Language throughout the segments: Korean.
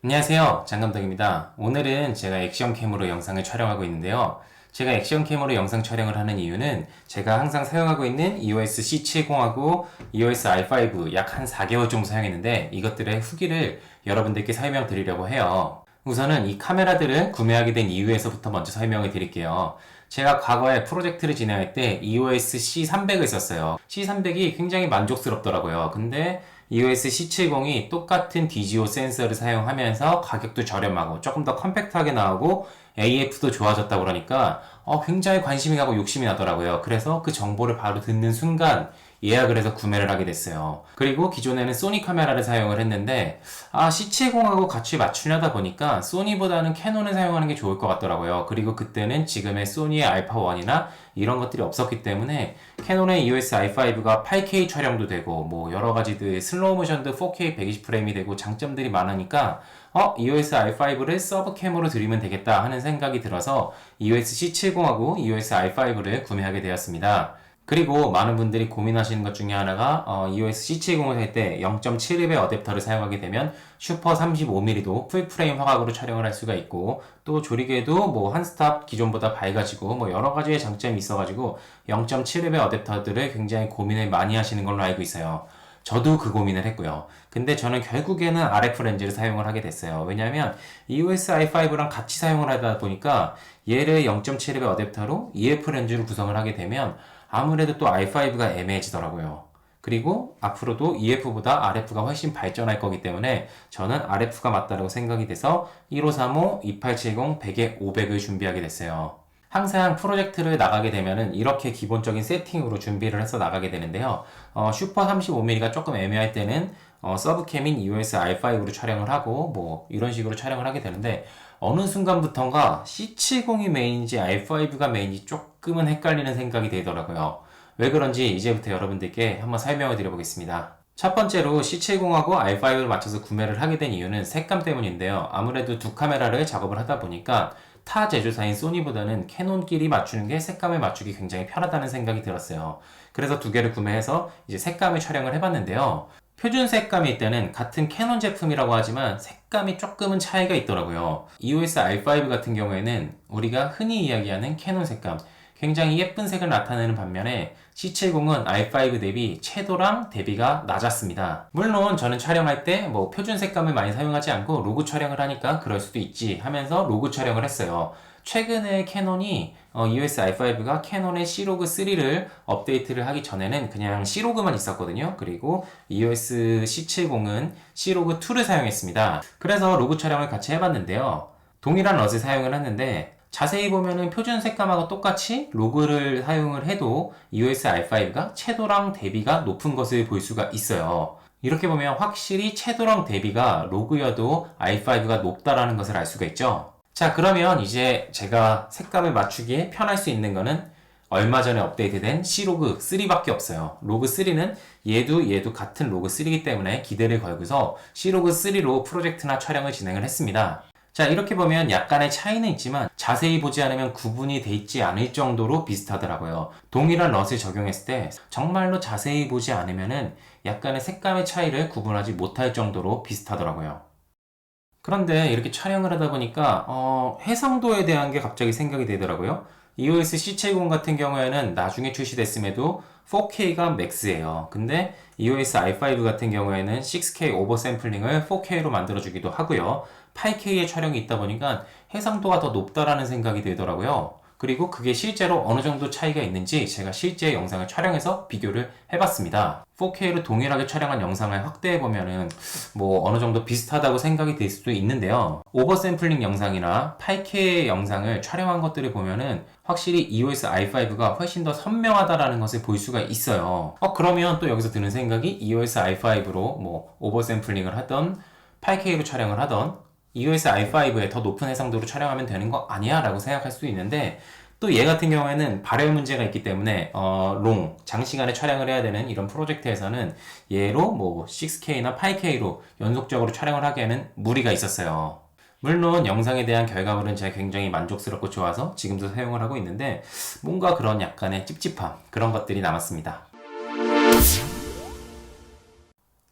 안녕하세요, 장감독입니다. 오늘은 제가 액션캠으로 영상을 촬영하고 있는데요. 제가 액션캠으로 영상 촬영을 하는 이유는 제가 항상 사용하고 있는 EOS C70하고 EOS R5 약 한 4개월 정도 사용했는데 이것들의 후기를 여러분들께 설명드리려고 해요. 우선은 이 카메라들을 구매하게 된 이유에서부터 먼저 설명을 드릴게요. 제가 과거에 프로젝트를 진행할 때 EOS C300을 썼어요. C300이 굉장히 만족스럽더라고요. 근데 EOS C70이 똑같은 DGO 센서를 사용하면서 가격도 저렴하고 조금 더 컴팩트하게 나오고 AF도 좋아졌다 그러니까 굉장히 관심이 가고 욕심이 나더라고요. 그래서 그 정보를 바로 듣는 순간 예약을 해서 구매를 하게 됐어요. 그리고 기존에는 소니 카메라를 사용을 했는데 C70하고 같이 맞추려다 보니까 소니보다는 캐논을 사용하는 게 좋을 것 같더라고요. 그리고 그때는 지금의 소니의 알파1이나 이런 것들이 없었기 때문에 캐논의 EOS i5가 8K 촬영도 되고 뭐 여러 가지들 슬로우 모션도 4K 120프레임이 되고 장점들이 많으니까 EOS i5를 서브캠으로 들이면 되겠다 하는 생각이 들어서 EOS C70하고 EOS i5를 구매하게 되었습니다. 그리고 많은 분들이 고민하시는 것 중에 하나가 EOS C70을 할 때 0.7입의 어댑터를 사용하게 되면 슈퍼 35mm도 풀프레임 화각으로 촬영을 할 수가 있고 또 조리개도 뭐 한 스탑 기존보다 밝아지고 뭐 여러 가지의 장점이 있어가지고 0.7입의 어댑터들을 굉장히 고민을 많이 하시는 걸로 알고 있어요. 저도 그 고민을 했고요. 근데 저는 결국에는 RF 렌즈를 사용을 하게 됐어요. 왜냐하면 EOS i5랑 같이 사용을 하다 보니까 얘를 0.7입의 어댑터로 EF 렌즈를 구성을 하게 되면 아무래도 또 i5가 애매해지더라고요. 그리고 앞으로도 EF보다 RF가 훨씬 발전할 거기 때문에 저는 RF가 맞다고 생각이 돼서 1535, 2870, 100에 500을 준비하게 됐어요. 항상 프로젝트를 나가게 되면은 이렇게 기본적인 세팅으로 준비를 해서 나가게 되는데요. 슈퍼 35mm가 조금 애매할 때는 서브캠인 EOS R5로 촬영을 하고 뭐 이런 식으로 촬영을 하게 되는데 어느 순간부턴가 C70이 메인인지 R5가 메인인지 조금은 헷갈리는 생각이 들더라고요. 왜 그런지 이제부터 여러분들께 한번 설명을 드려보겠습니다. 첫 번째로 C70하고 R5를 맞춰서 구매를 하게 된 이유는 색감 때문인데요. 아무래도 두 카메라를 작업을 하다 보니까 타 제조사인 소니보다는 캐논끼리 맞추는 게 색감을 맞추기 굉장히 편하다는 생각이 들었어요. 그래서 두 개를 구매해서 이제 색감을 촬영을 해봤는데요. 표준 색감일 때는 같은 캐논 제품이라고 하지만 색감이 조금은 차이가 있더라고요. EOS R5 같은 경우에는 우리가 흔히 이야기하는 캐논 색감, 굉장히 예쁜 색을 나타내는 반면에 C70은 R5 대비 채도랑 대비가 낮았습니다. 물론 저는 촬영할 때 뭐 표준 색감을 많이 사용하지 않고 로그 촬영을 하니까 그럴 수도 있지 하면서 로그 촬영을 했어요. 최근에 캐논이 EOS R5가 캐논의 Clog3를 업데이트를 하기 전에는 그냥 Clog만 있었거든요. 그리고 EOS C70은 Clog2를 사용했습니다. 그래서 로그 촬영을 같이 해봤는데요. 동일한 럿을 사용을 했는데 자세히 보면은 표준 색감하고 똑같이 로그를 사용을 해도 EOS R5가 채도랑 대비가 높은 것을 볼 수가 있어요. 이렇게 보면 확실히 채도랑 대비가 로그여도 R5가 높다라는 것을 알 수가 있죠. 자, 그러면 이제 제가 색감을 맞추기에 편할 수 있는 거는 얼마 전에 업데이트된 Clog3밖에 없어요. 로그3는 얘도 같은 로그3이기 때문에 기대를 걸고서 Clog3로 프로젝트나 촬영을 진행을 했습니다. 자, 이렇게 보면 약간의 차이는 있지만 자세히 보지 않으면 구분이 돼 있지 않을 정도로 비슷하더라고요. 동일한 럿을 적용했을 때 정말로 자세히 보지 않으면은 약간의 색감의 차이를 구분하지 못할 정도로 비슷하더라고요. 그런데 이렇게 촬영을 하다 보니까 해상도에 대한 게 갑자기 생각이 되더라고요. EOS C70 같은 경우에는 나중에 출시됐음에도 4K가 맥스예요. 근데 EOS R5 같은 경우에는 6K 오버샘플링을 4K로 만들어주기도 하고요. 8K의 촬영이 있다 보니까 해상도가 더 높다라는 생각이 들더라고요. 그리고 그게 실제로 어느 정도 차이가 있는지 제가 실제 영상을 촬영해서 비교를 해봤습니다. 4K로 동일하게 촬영한 영상을 확대해보면은 뭐 어느 정도 비슷하다고 생각이 들 수도 있는데요. 오버샘플링 영상이나 8K의 영상을 촬영한 것들을 보면은 확실히 EOS R5가 훨씬 더 선명하다라는 것을 볼 수가 있어요. 그러면 또 여기서 드는 생각이 EOS R5로 뭐 오버샘플링을 하던 8K로 촬영을 하던 EOS R5에 더 높은 해상도로 촬영하면 되는 거 아니야? 라고 생각할 수도 있는데 또 얘 같은 경우에는 발열 문제가 있기 때문에 장시간에 촬영을 해야 되는 이런 프로젝트에서는 얘로 뭐 6K나 8K로 연속적으로 촬영을 하기에는 무리가 있었어요. 물론 영상에 대한 결과물은 제가 굉장히 만족스럽고 좋아서 지금도 사용을 하고 있는데 뭔가 그런 약간의 찝찝함 그런 것들이 남았습니다.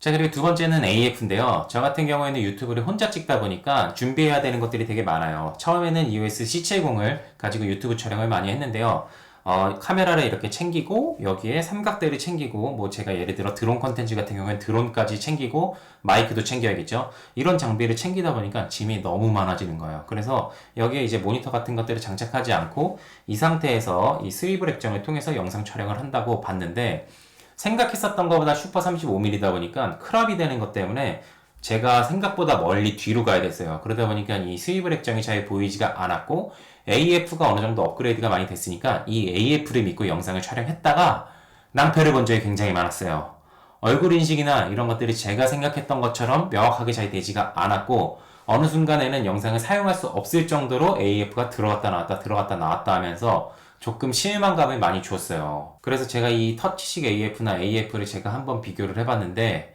자, 그리고 두 번째는 AF인데요. 저 같은 경우에는 유튜브를 혼자 찍다 보니까 준비해야 되는 것들이 되게 많아요. 처음에는 EOS C70을 가지고 유튜브 촬영을 많이 했는데요. 카메라를 이렇게 챙기고, 여기에 삼각대를 챙기고, 뭐 제가 예를 들어 드론 컨텐츠 같은 경우에는 드론까지 챙기고, 마이크도 챙겨야겠죠? 이런 장비를 챙기다 보니까 짐이 너무 많아지는 거예요. 그래서 여기에 이제 모니터 같은 것들을 장착하지 않고, 이 상태에서 이 스위블 액정을 통해서 영상 촬영을 한다고 봤는데, 생각했었던 것보다 슈퍼 35mm다 보니까 크랍이 되는 것 때문에 제가 생각보다 멀리 뒤로 가야 됐어요. 그러다 보니까 이 스위블 액정이 잘 보이지가 않았고 AF가 어느 정도 업그레이드가 많이 됐으니까 이 AF를 믿고 영상을 촬영했다가 낭패를 본 적이 굉장히 많았어요. 얼굴 인식이나 이런 것들이 제가 생각했던 것처럼 명확하게 잘 되지가 않았고 어느 순간에는 영상을 사용할 수 없을 정도로 AF가 들어갔다 나왔다 들어갔다 나왔다 하면서 조금 실망감을 많이 주었어요. 그래서 제가 이 터치식 AF나 AF를 제가 한번 비교를 해봤는데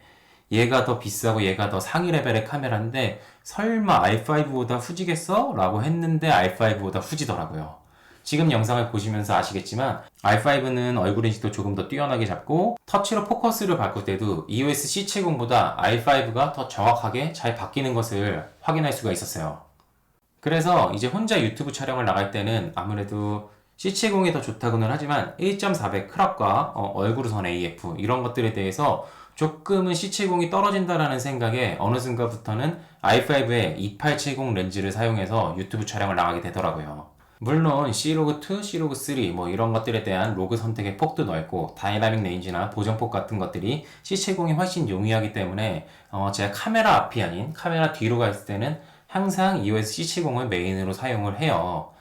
얘가 더 비싸고 얘가 더 상위 레벨의 카메라인데 설마 R5보다 후지겠어? 라고 했는데 R5보다 후지더라고요. 지금 영상을 보시면서 아시겠지만 R5는 얼굴 인식도 조금 더 뛰어나게 잡고 터치로 포커스를 바꿀 때도 EOS C70보다 R5가 더 정확하게 잘 바뀌는 것을 확인할 수가 있었어요. 그래서 이제 혼자 유튜브 촬영을 나갈 때는 아무래도 C70이 더 좋다고는 하지만 1.4배 크롭과 얼굴 우선 AF 이런 것들에 대해서 조금은 C70이 떨어진다라는 생각에 어느 순간부터는 i5의 2870 렌즈를 사용해서 유튜브 촬영을 나가게 되더라고요. 물론 C로그2, C로그3 뭐 이런 것들에 대한 로그 선택의 폭도 넓고 다이나믹 레인지나 보정폭 같은 것들이 C70이 훨씬 용이하기 때문에 제가 카메라 앞이 아닌 카메라 뒤로 가 있을 때는 항상 EOS C70을 메인으로 사용을 해요.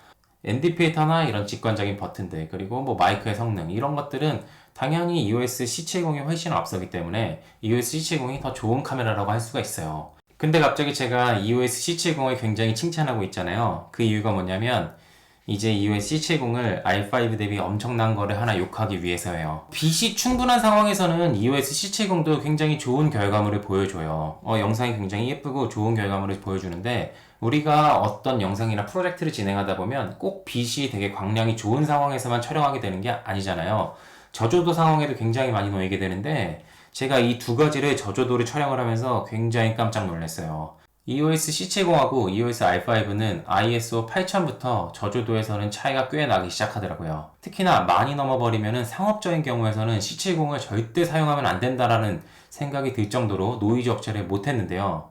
엔디페이터나 이런 직관적인 버튼들 그리고 뭐 마이크의 성능 이런 것들은 당연히 EOS C70이 훨씬 앞서기 때문에 EOS C70이 더 좋은 카메라라고 할 수가 있어요. 근데 갑자기 제가 EOS C70을 굉장히 칭찬하고 있잖아요. 그 이유가 뭐냐면 이제 EOS C70을 R5 대비 엄청난 거를 하나 욕하기 위해서예요. 빛이 충분한 상황에서는 EOS C70도 굉장히 좋은 결과물을 보여줘요. 영상이 굉장히 예쁘고 좋은 결과물을 보여주는데 우리가 어떤 영상이나 프로젝트를 진행하다 보면 꼭 빛이 되게 광량이 좋은 상황에서만 촬영하게 되는 게 아니잖아요. 저조도 상황에도 굉장히 많이 놓이게 되는데 제가 이 두 가지를 저조도를 촬영을 하면서 굉장히 깜짝 놀랐어요. EOS C70하고 EOS R5는 ISO 8000부터 저조도에서는 차이가 꽤 나기 시작하더라고요. 특히나 많이 넘어버리면 상업적인 경우에서는 C70을 절대 사용하면 안 된다라는 생각이 들 정도로 노이즈 억제를 못했는데요.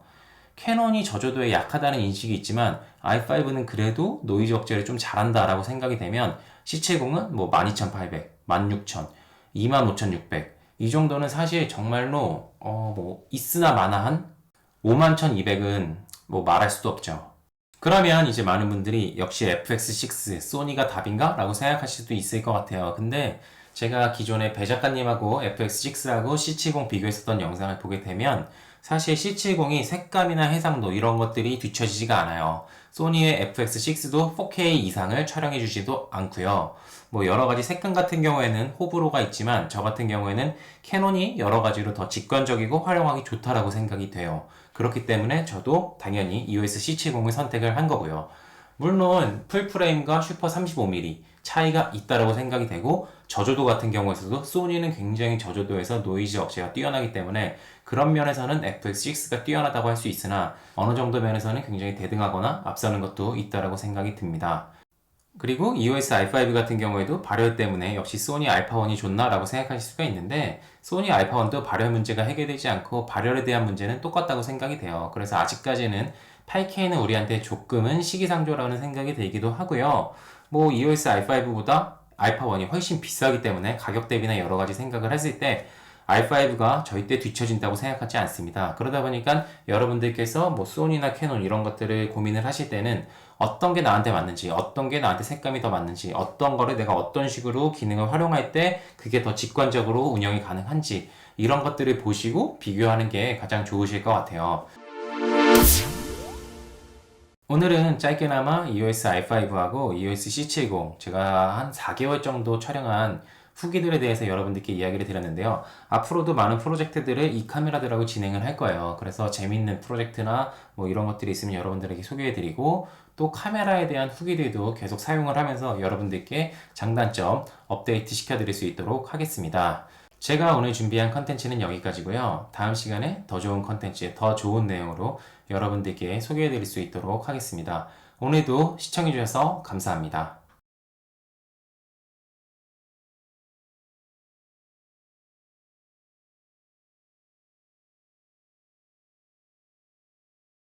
캐논이 저조도에 약하다는 인식이 있지만 i5는 그래도 노이즈 억제를 좀 잘한다라고 생각이 되면 C70은 뭐 12800, 16000, 25600 이 정도는 사실 정말로 뭐 있으나 마나한 51200은 뭐 말할 수도 없죠. 그러면 이제 많은 분들이 역시 FX6 소니가 답인가? 라고 생각하실 수도 있을 것 같아요. 근데 제가 기존에 배 작가님하고 FX6하고 C70 비교했었던 영상을 보게 되면 사실 C70이 색감이나 해상도 이런 것들이 뒤처지지가 않아요. 소니의 FX6도 4K 이상을 촬영해 주지도 않고요. 뭐 여러 가지 색감 같은 경우에는 호불호가 있지만 저 같은 경우에는 캐논이 여러 가지로 더 직관적이고 활용하기 좋다라고 생각이 돼요. 그렇기 때문에 저도 당연히 EOS C70을 선택을 한 거고요. 물론 풀프레임과 슈퍼 35mm 차이가 있다라고 생각이 되고 저조도 같은 경우에서도 소니는 굉장히 저조도에서 노이즈 억제가 뛰어나기 때문에 그런 면에서는 FX6가 뛰어나다고 할 수 있으나 어느 정도 면에서는 굉장히 대등하거나 앞서는 것도 있다라고 생각이 듭니다. 그리고 EOS R5 같은 경우에도 발열 때문에 역시 소니 알파1이 좋나라고 생각하실 수가 있는데 소니 알파1도 발열 문제가 해결되지 않고 발열에 대한 문제는 똑같다고 생각이 돼요. 그래서 아직까지는 8K는 우리한테 조금은 시기상조라는 생각이 들기도 하고요. 뭐 EOS R5보다 알파1이 훨씬 비싸기 때문에 가격 대비나 여러 가지 생각을 했을 때 R5가 절대 뒤처진다고 생각하지 않습니다. 그러다 보니까 여러분들께서 뭐 소니나 캐논 이런 것들을 고민을 하실 때는 어떤 게 나한테 맞는지, 어떤 게 나한테 색감이 더 맞는지, 어떤 거를 내가 어떤 식으로 기능을 활용할 때 그게 더 직관적으로 운영이 가능한지 이런 것들을 보시고 비교하는 게 가장 좋으실 것 같아요. 오늘은 짧게나마 EOS R5하고 EOS C70 제가 한 4개월 정도 촬영한 후기들에 대해서 여러분들께 이야기를 드렸는데요. 앞으로도 많은 프로젝트들을 이 카메라들하고 진행을 할 거예요. 그래서 재밌는 프로젝트나 뭐 이런 것들이 있으면 여러분들에게 소개해드리고 또 카메라에 대한 후기들도 계속 사용을 하면서 여러분들께 장단점 업데이트 시켜드릴 수 있도록 하겠습니다. 제가 오늘 준비한 컨텐츠는 여기까지고요. 다음 시간에 더 좋은 컨텐츠, 더 좋은 내용으로 여러분들께 소개해 드릴 수 있도록 하겠습니다. 오늘도 시청해 주셔서 감사합니다.